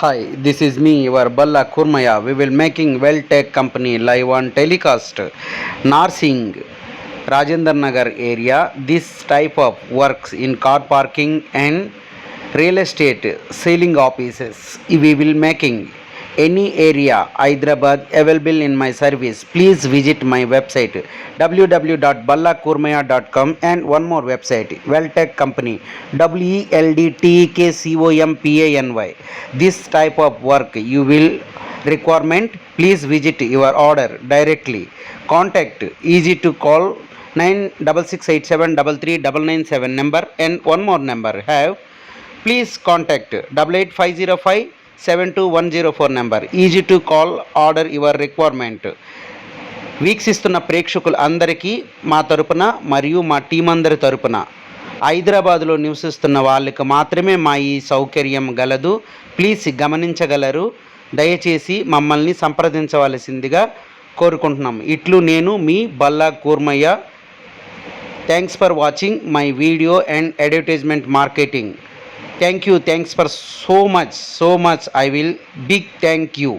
Hi, this is me, your Balla Kurmaya. We will making Well Tech Company live on telecast. Narsing, Rajendra Nagar area. This type of works in car parking and real estate selling offices. We will making any area Hyderabad available in my service. Please visit my website www.ballakurmaya.com and one more website Welltech Company WELDTEKCOMPANY. This type of work you will requirement. Please visit your order directly. Contact easy to call 9668733997 number and one more number have. Please contact 8850572104 number. Easy to call, order your requirement. వీక్షిస్తున్న ప్రేక్షకులు అందరికీ మా తరపున మరియు మా team అందరి తరపున హైదరాబాదులో నివసిస్తున్న వాళ్ళకి మాత్రమే మా ఈ సౌకర్యం గలదు. ప్లీజ్ గమనించగలరు. దయచేసి మమ్మల్ని సంప్రదించవలసిందిగా కోరుకుంటున్నాం. ఇట్లు నేను మీ Balla Kurmayya. Thanks for watching my video and advertisement marketing. Thank you. Thanks for so much. I will big thank you.